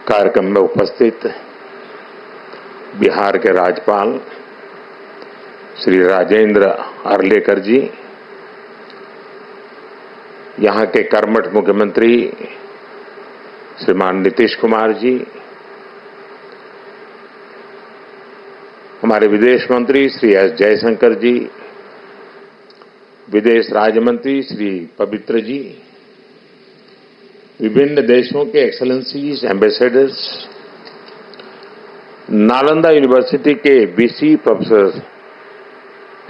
कार्यक्रम में उपस्थित बिहार के राज्यपाल श्री राजेंद्र अर्लेकर जी, यहां के कर्मठ मुख्यमंत्री श्रीमान नीतीश कुमार जी, हमारे विदेश मंत्री श्री एस जयशंकर जी, विदेश राज्य मंत्री श्री पवित्र जी, विभिन्न देशों के एक्सेलेंसीज, एम्बेसडर्स, नालंदा यूनिवर्सिटी के वीसी प्रोफेसर,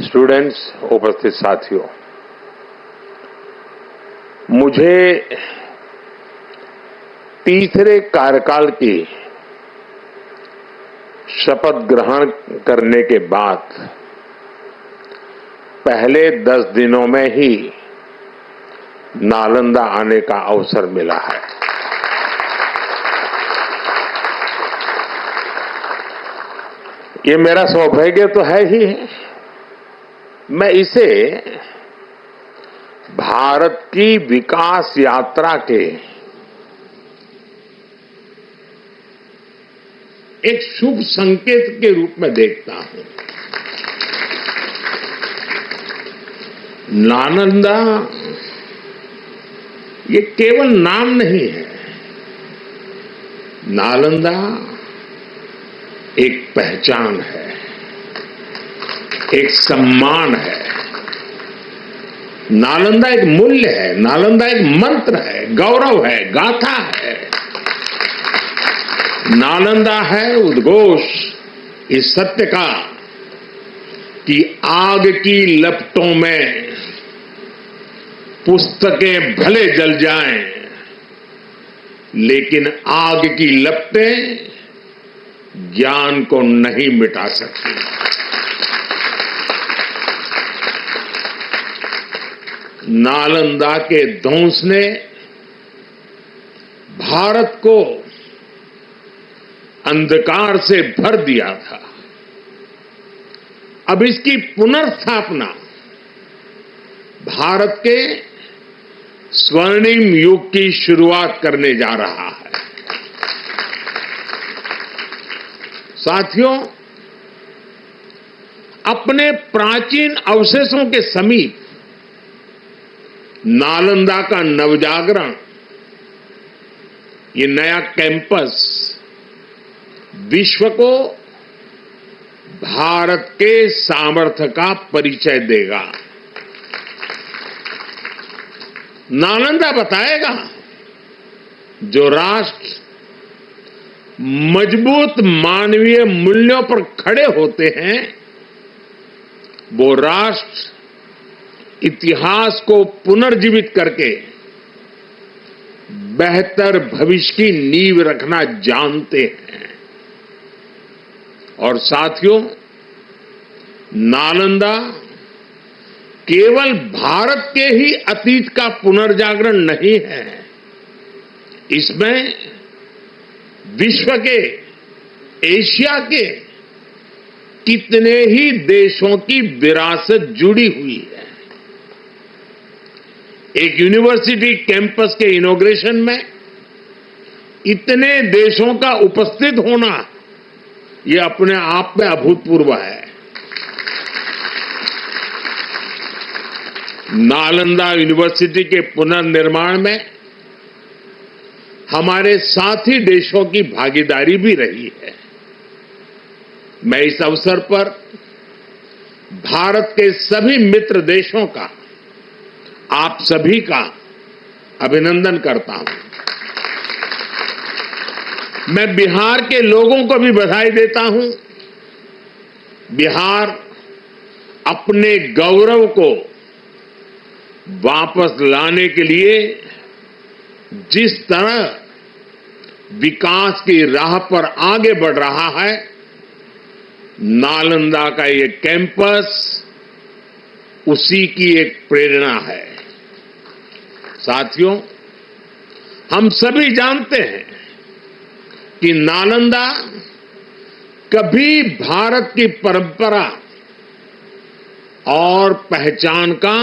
स्टूडेंट्स, उपस्थित साथियों, मुझे तीसरे कार्यकाल की शपथ ग्रहण करने के बाद पहले 10 दिनों में ही नालंदा आने का अवसर मिला है। ये मेरा सौभाग्य तो है ही है। मैं इसे भारत की विकास यात्रा के एक शुभ संकेत के रूप में देखता हूं। नालंदा ये केवल नाम नहीं है। नालंदा एक पहचान है, एक सम्मान है। नालंदा एक मूल्य है, नालंदा एक मंत्र है, गौरव है, गाथा है। नालंदा है उद्घोष इस सत्य का कि आग की लपटों में पुस्तकें भले जल जाएं, लेकिन आग की लपटें ज्ञान को नहीं मिटा सकती। नालंदा के ध्वंस ने भारत को अंधकार से भर दिया था। अब इसकी पुनर्स्थापना भारत के स्वर्णिम युग की शुरुआत करने जा रहा है। साथियों, अपने प्राचीन अवशेषों के समीप नालंदा का नवजागरण, ये नया कैंपस विश्व को भारत के सामर्थ्य का परिचय देगा। नालंदा बताएगा जो राष्ट्र मजबूत मानवीय मूल्यों पर खड़े होते हैं, वो राष्ट्र इतिहास को पुनर्जीवित करके बेहतर भविष्य की नींव रखना जानते हैं। और साथियों, नालंदा केवल भारत के ही अतीत का पुनर्जागरण नहीं है, इसमें विश्व के, एशिया के कितने ही देशों की विरासत जुड़ी हुई है। एक यूनिवर्सिटी कैंपस के इनॉग्रेशन में इतने देशों का उपस्थित होना, ये अपने आप में अभूतपूर्व है। नालंदा यूनिवर्सिटी के पुनर्निर्माण में हमारे साथी देशों की भागीदारी भी रही है। मैं इस अवसर पर भारत के सभी मित्र देशों का, आप सभी का अभिनंदन करता हूं। मैं बिहार के लोगों को भी बधाई देता हूं। बिहार अपने गौरव को वापस लाने के लिए जिस तरह विकास की राह पर आगे बढ़ रहा है, नालंदा का ये कैंपस उसी की एक प्रेरणा है। साथियों, हम सभी जानते हैं कि नालंदा कभी भारत की परंपरा और पहचान का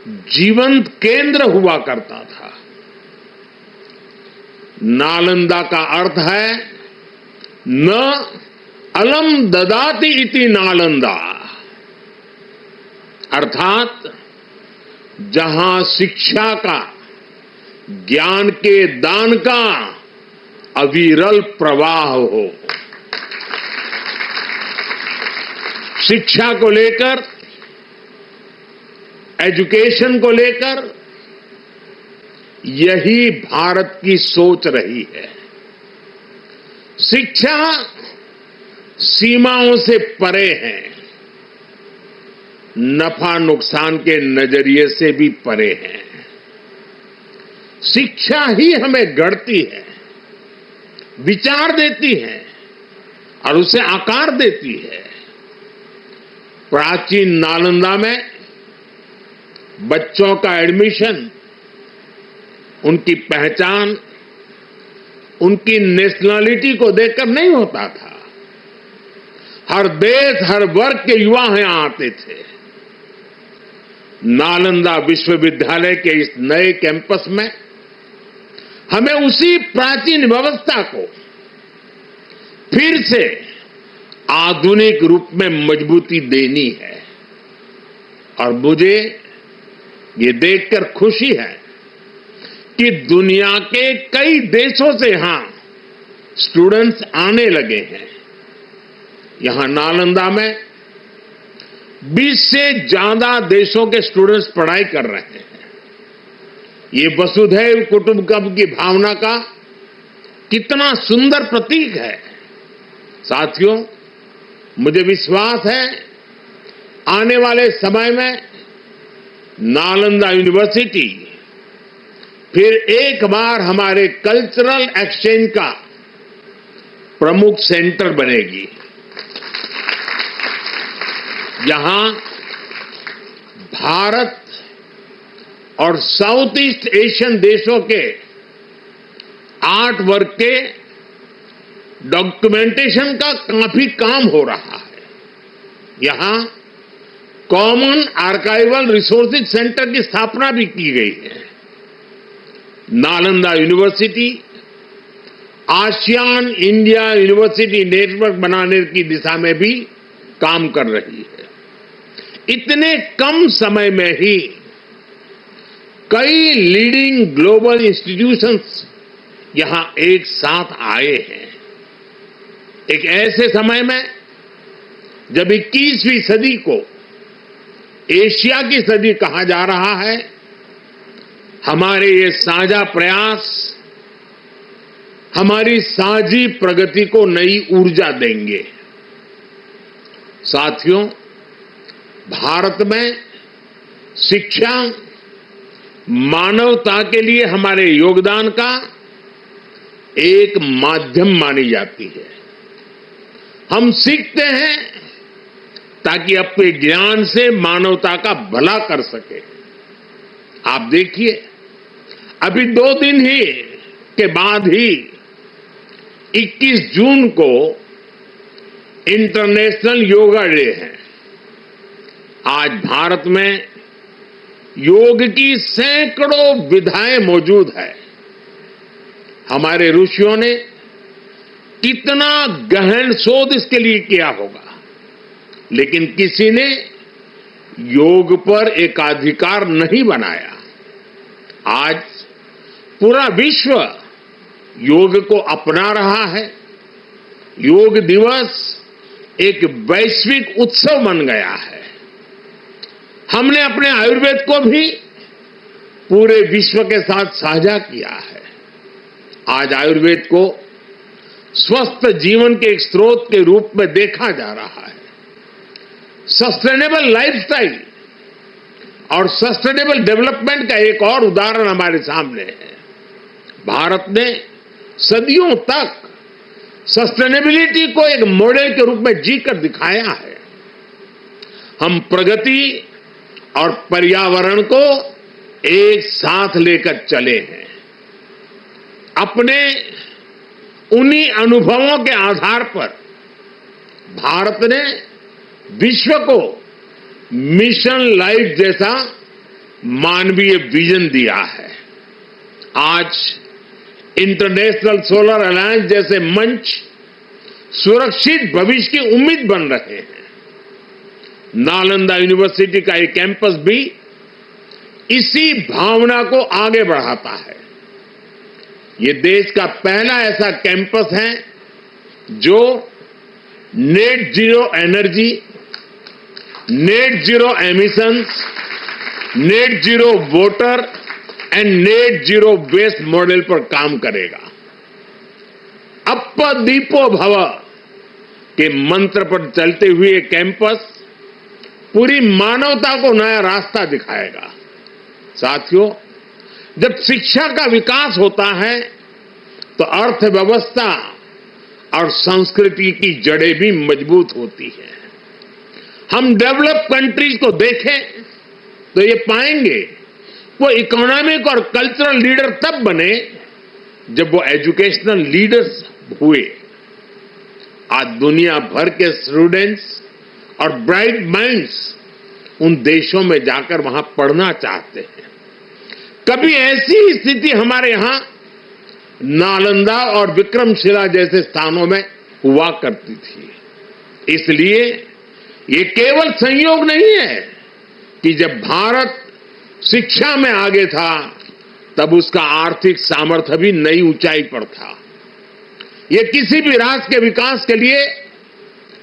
जीवंत केंद्र हुआ करता था। नालंदा का अर्थ है न अलम ददाति इति नालंदा, अर्थात जहां शिक्षा का, ज्ञान के दान का अविरल प्रवाह हो। शिक्षा को लेकर, एजुकेशन को लेकर यही भारत की सोच रही है। शिक्षा सीमाओं से परे है, नफा नुकसान के नजरिए से भी परे है। शिक्षा ही हमें गढ़ती है, विचार देती है और उसे आकार देती है। प्राचीन नालंदा में बच्चों का एडमिशन, उनकी पहचान, उनकी नेशनलिटी को देखकर नहीं होता था। हर देश, हर वर्ग के युवा यहां आते थे। नालंदा विश्वविद्यालय के इस नए कैंपस में हमें उसी प्राचीन व्यवस्था को फिर से आधुनिक रूप में मजबूती देनी है। और मुझे ये देखकर खुशी है कि दुनिया के कई देशों से यहां स्टूडेंट्स आने लगे हैं। यहां नालंदा में 20 से ज्यादा देशों के स्टूडेंट्स पढ़ाई कर रहे हैं। ये वसुधैव कुटुंबकम की भावना का कितना सुंदर प्रतीक है। साथियों, मुझे विश्वास है आने वाले समय में नालंदा यूनिवर्सिटी फिर एक बार हमारे कल्चरल एक्सचेंज का प्रमुख सेंटर बनेगी। यहां भारत और साउथ ईस्ट एशियन देशों के आर्ट वर्क के डॉक्यूमेंटेशन का काफी काम हो रहा है। यहां कॉमन आर्काइवल रिसोर्सेज सेंटर की स्थापना भी की गई है। Nalanda university ASEAN India university network बनाने की दिशा में भी काम कर रही है। इतने कम समय में ही कई लीडिंग ग्लोबल इंस्टीट्यूशंस यहां एक साथ आए हैं। एक ऐसे समय में जब 21वीं सदी को एशिया की सदी कहा जा रहा है, हमारे ये साझा प्रयास हमारी साझी प्रगति को नई ऊर्जा देंगे। साथियों, भारत में शिक्षा मानवता के लिए हमारे योगदान का एक माध्यम मानी जाती है। हम सीखते हैं ताकि अपने ज्ञान से मानवता का भला कर सके। आप देखिए, अभी 2 दिन ही के बाद ही 21 जून को इंटरनेशनल योगा डे है। आज भारत में योग की सैकड़ों विधाएं मौजूद है। हमारे ऋषियों ने कितना गहन शोध इसके लिए किया होगा, लेकिन किसी ने योग पर एकाधिकार नहीं बनाया। आज पूरा विश्व योग को अपना रहा है। योग दिवस एक वैश्विक उत्सव बन गया है। हमने अपने आयुर्वेद को भी पूरे विश्व के साथ साझा किया है। आज आयुर्वेद को स्वस्थ जीवन के एक स्रोत के रूप में देखा जा रहा है। सस्टेनेबल लाइफस्टाइल और सस्टेनेबल डेवलपमेंट का एक और उदाहरण हमारे सामने है। भारत ने सदियों तक सस्टेनेबिलिटी को एक मॉडल के रूप में जीकर दिखाया है। हम प्रगति और पर्यावरण को एक साथ लेकर चले हैं। अपने उन्हीं अनुभवों के आधार पर भारत ने विश्व को मिशन लाइफ जैसा मानवीय विजन दिया है। आज इंटरनेशनल सोलर अलायंस जैसे मंच सुरक्षित भविष्य की उम्मीद बन रहे हैं। नालंदा यूनिवर्सिटी का ये कैंपस भी इसी भावना को आगे बढ़ाता है। ये देश का पहला ऐसा कैंपस है जो net zero energy, net zero emissions, net zero water and net zero waste model पर काम करेगा। अप्प दीपो भव के मंत्र पर चलते हुए कैंपस पूरी मानवता को नया रास्ता दिखाएगा। साथियों, जब शिक्षा का विकास होता है तो अर्थव्यवस्था और संस्कृति की जड़ें भी मजबूत होती हैं। हम डेवलप कंट्रीज को देखें तो ये पाएंगे वो इकोनॉमिक और कल्चरल लीडर तब बने जब वो एजुकेशनल लीडर्स हुए। आज दुनिया भर के स्टूडेंट्स और ब्राइट माइंड्स उन देशों में जाकर वहां पढ़ना चाहते हैं। कभी ऐसी स्थिति हमारे यहां नालंदा और विक्रमशिला जैसे स्थानों में हुआ करती थी। इसलिए ये केवल संयोग नहीं है कि जब भारत शिक्षा में आगे था तब उसका आर्थिक सामर्थ्य भी नई ऊंचाई पर था। ये किसी भी राष्ट्र के विकास के लिए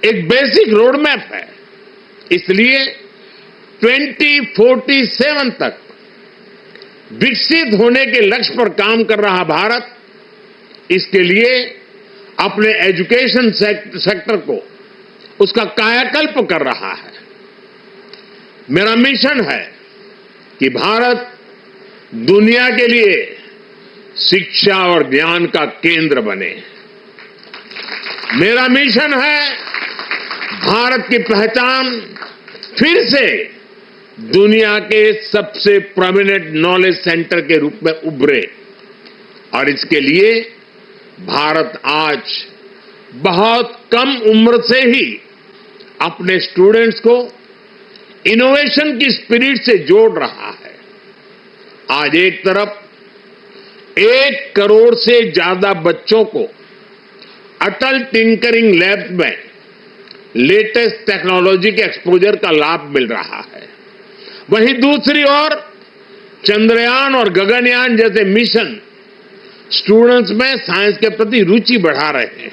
एक बेसिक रोड मैप है। इसलिए 2047 तक विकसित होने के लक्ष्य पर काम कर रहा भारत इसके लिए अपने एजुकेशन सेक्टर को उसका कायाकल्प कर रहा है। मेरा मिशन है कि भारत दुनिया के लिए शिक्षा और ज्ञान का केंद्र बने। मेरा मिशन है भारत की पहचान फिर से दुनिया के सबसे प्रोमिनेंट नॉलेज सेंटर के रूप में उभरे। और इसके लिए भारत आज बहुत कम उम्र से ही अपने स्टूडेंट्स को इनोवेशन की स्पिरिट से जोड़ रहा है। आज एक तरफ 1 करोड़ से ज्यादा बच्चों को अटल टिंकरिंग लैब में लेटेस्ट टेक्नोलॉजी के एक्सपोजर का लाभ मिल रहा है। वहीं दूसरी ओर चंद्रयान और गगनयान जैसे मिशन स्टूडेंट्स में साइंस के प्रति रुचि बढ़ा रहे हैं।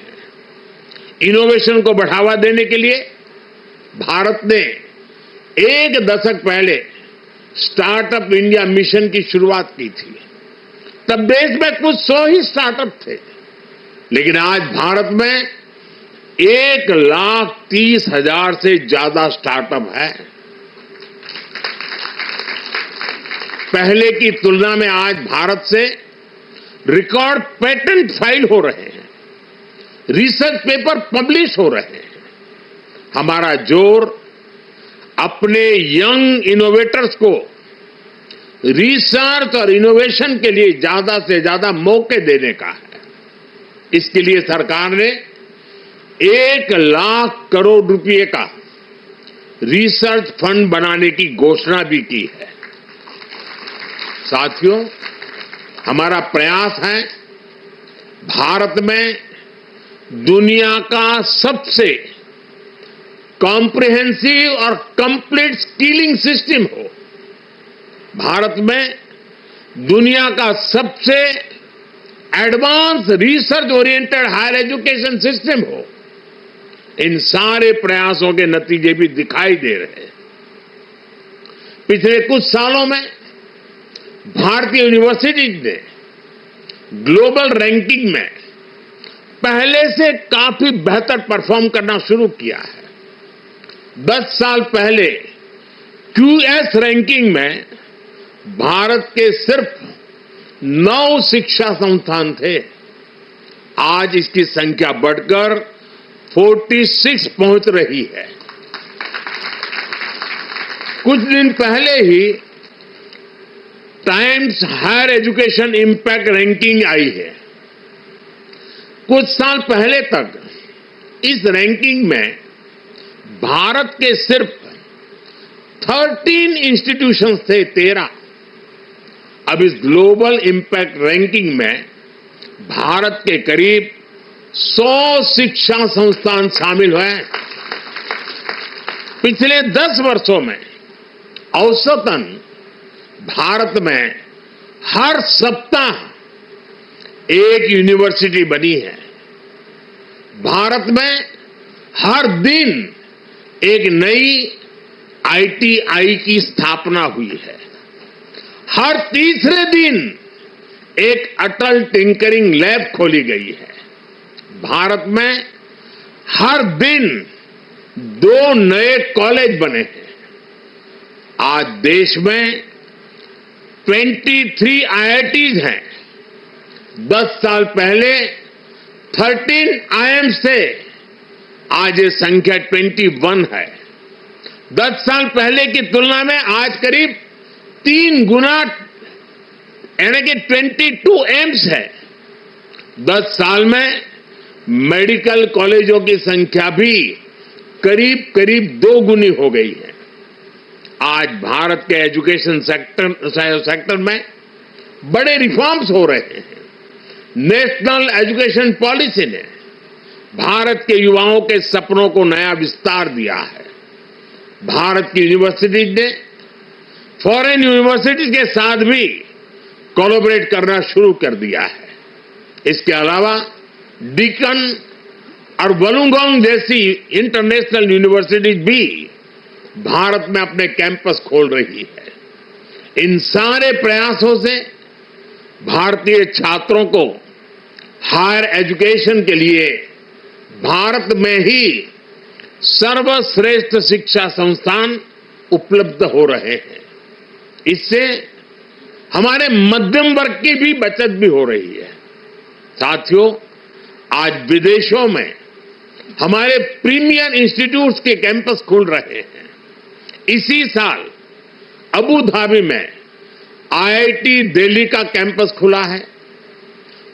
इनोवेशन को बढ़ावा देने के लिए भारत ने 1 दशक पहले स्टार्टअप इंडिया मिशन की शुरुआत की थी। तब देश में कुछ 100 ही स्टार्टअप थे, लेकिन आज भारत में 1,30,000 से ज्यादा स्टार्टअप है। पहले की तुलना में आज भारत से रिकॉर्ड पेटेंट फाइल हो रहे हैं, रिसर्च पेपर पब्लिश हो रहे हैं। हमारा जोर अपने यंग इनोवेटर्स को रिसर्च और इनोवेशन के लिए ज्यादा से ज्यादा मौके देने का है। इसके लिए सरकार ने 1 लाख करोड़ रुपए का रिसर्च फंड बनाने की घोषणा भी की है। साथियों, हमारा प्रयास है भारत में दुनिया का सबसे कॉम्प्रिहेंसिव और कंप्लीट स्किलिंग सिस्टम हो। भारत में दुनिया का सबसे advance research oriented higher education system हो। इन सारे प्रयासों के नतीजे भी दिखाई दे रहे हैं। पिछले कुछ सालों में भारतीय यूनिवर्सिटीज ने ग्लोबल रैंकिंग में पहले से काफी बेहतर परफॉर्म करना शुरू किया है। 10 साल पहले क्यूएस रैंकिंग में भारत के सिर्फ 9 शिक्षा संस्थान थे। आज इसकी संख्या बढ़कर 46 पहुंच रही है। कुछ दिन पहले ही Times Higher Education impact ranking आई है। कुछ साल पहले तक इस रैंकिंग में भारत के सिर्फ 13 इंस्टीट्यूशंस थे, 13। अब इस ग्लोबल इंपैक्ट रैंकिंग में भारत के करीब 100 शिक्षा संस्थान शामिल हुए। पिछले 10 वर्षों में औसतन भारत में हर सप्ताह एक यूनिवर्सिटी बनी है। भारत में हर दिन एक नई आईटीआई की स्थापना हुई है। हर तीसरे दिन एक अटल टिंकरिंग लैब खोली गई है। भारत में हर दिन 2 नए कॉलेज बने हैं। आज देश में 23 आईआईटीज हैं। 10 साल पहले 13 आईआईएम्स थे, आज ये संख्या 21 है। 10 साल पहले की तुलना में आज करीब 3 गुना यानी कि 22 एम्स है। 10 साल में मेडिकल कॉलेजों की संख्या भी करीब 2 गुनी हो गई है। आज भारत के एजुकेशन सेक्टर में बड़े रिफॉर्म्स हो रहे हैं। नेशनल एजुकेशन पॉलिसी ने भारत के युवाओं के सपनों को नया विस्तार दिया है। भारत की यूनिवर्सिटीज ने फॉरेन यूनिवर्सिटीज के साथ भी कोलैबोरेट करना शुरू कर दिया है। इसके अलावा डीकन और वुलुंगोंग जैसी इंटरनेशनल यूनिवर्सिटीज भी भारत में अपने कैंपस खोल रही है। इन सारे प्रयासों से भारतीय छात्रों को हायर एजुकेशन के लिए भारत में ही सर्वश्रेष्ठ शिक्षा संस्थान उपलब्ध हो रहे हैं। इससे हमारे मध्यम वर्ग की भी बचत भी हो रही है। साथियों, आज विदेशों में हमारे प्रीमियर इंस्टीट्यूट्स के कैंपस खुल रहे हैं। इसी साल अबू धाबी में आईआईटी दिल्ली का कैंपस खुला है।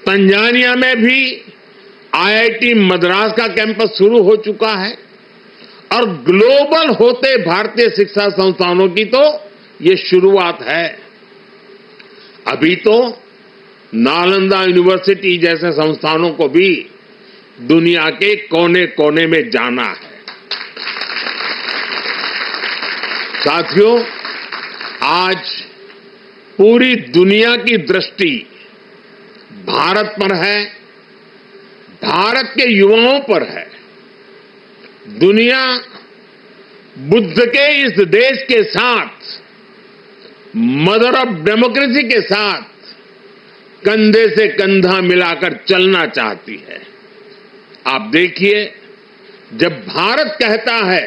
तंजानिया में भी आईआईटी मद्रास का कैंपस शुरू हो चुका है। और ग्लोबल होते भारतीय शिक्षा संस्थानों की तो ये शुरुआत है। अभी तो नालंदा यूनिवर्सिटी जैसे संस्थानों को भी दुनिया के कोने कोने में जाना है। साथियों, आज पूरी दुनिया की दृष्टि भारत पर है, भारत के युवाओं पर है। दुनिया बुद्ध के इस देश के साथ, मदर ऑफ डेमोक्रेसी के साथ कंधे से कंधा मिलाकर चलना चाहती है। आप देखिए, जब भारत कहता है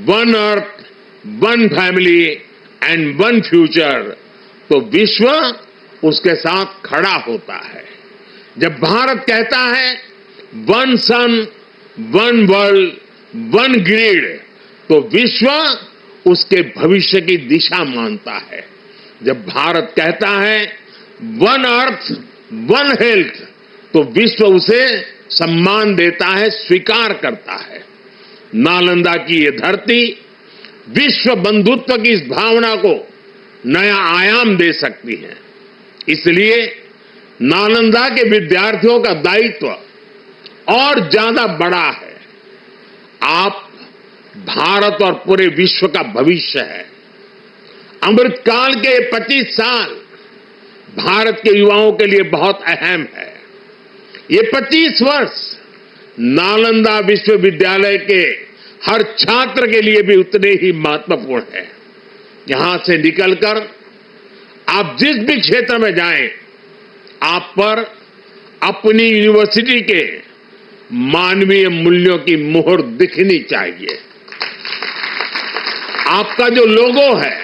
one earth, one family and one future, तो विश्व उसके साथ खड़ा होता है। जब भारत कहता है वन सन, वन वर्ल्ड, वन ग्रिड, तो विश्व उसके भविष्य की दिशा मानता है। जब भारत कहता है वन अर्थ, वन हेल्थ, तो विश्व उसे सम्मान देता है, स्वीकार करता है। नालंदा की ये धरती विश्व बंधुत्व की इस भावना को नया आयाम दे सकती है। इसलिए नालंदा के विद्यार्थियों का दायित्व और ज्यादा बड़ा है। आप भारत और पूरे विश्व का भविष्य है। अमृतकाल के 25 साल भारत के युवाओं के लिए बहुत अहम है। ये 25 वर्ष नालंदा विश्वविद्यालय के हर छात्र के लिए भी उतने ही महत्वपूर्ण है। यहां से निकलकर आप जिस भी क्षेत्र में जाएं, आप पर अपनी यूनिवर्सिटी के मानवीय मूल्यों की मोहर दिखनी चाहिए। आपका जो लोगो है,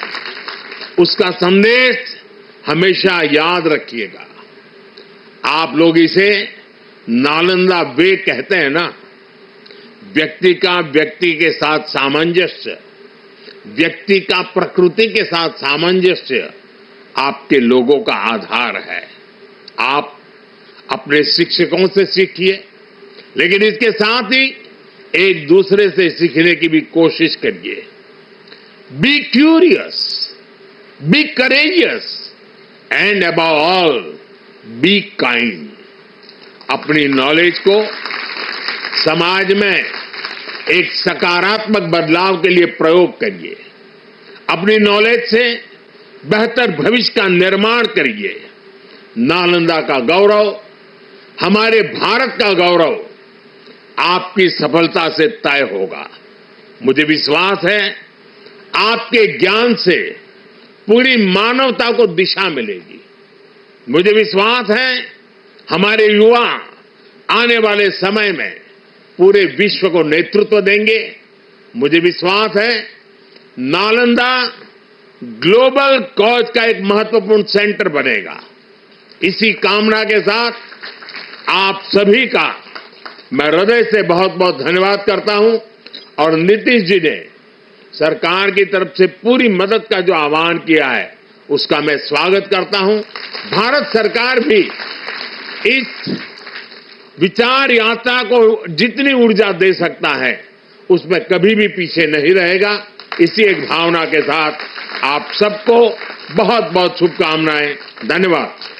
उसका संदेश हमेशा याद रखिएगा। आप लोग इसे नालंदा वे कहते हैं ना। व्यक्ति का व्यक्ति के साथ सामंजस्य, व्यक्ति का प्रकृति के साथ सामंजस्य आपके लोगों का आधार है। आप अपने शिक्षकों से सीखिए, लेकिन इसके साथ ही एक दूसरे से सीखने की भी कोशिश करिए। Be curious, be courageous and above all be kind. अपनी नॉलेज को समाज में एक सकारात्मक बदलाव के लिए प्रयोग करिए। अपनी नॉलेज से बेहतर भविष्य का निर्माण करिए। नालंदा का गौरव, हमारे भारत का गौरव आपकी सफलता से तय होगा। मुझे विश्वास है आपके ज्ञान से पूरी मानवता को दिशा मिलेगी। मुझे विश्वास है हमारे युवा आने वाले समय में पूरे विश्व को नेतृत्व देंगे। मुझे विश्वास है नालंदा ग्लोबल कॉज का एक महत्वपूर्ण सेंटर बनेगा। इसी कामना के साथ आप सभी का मैं हृदय से बहुत बहुत धन्यवाद करता हूं और नीतीश जी ने सरकार की तरफ से पूरी मदद का जो आह्वान किया है उसका मैं स्वागत करता हूं। भारत सरकार भी इस विचार यात्रा को जितनी ऊर्जा दे सकता है उसमें कभी भी पीछे नहीं रहेगा। इसी एक भावना के साथ आप सबको बहुत बहुत शुभकामनाएं। धन्यवाद।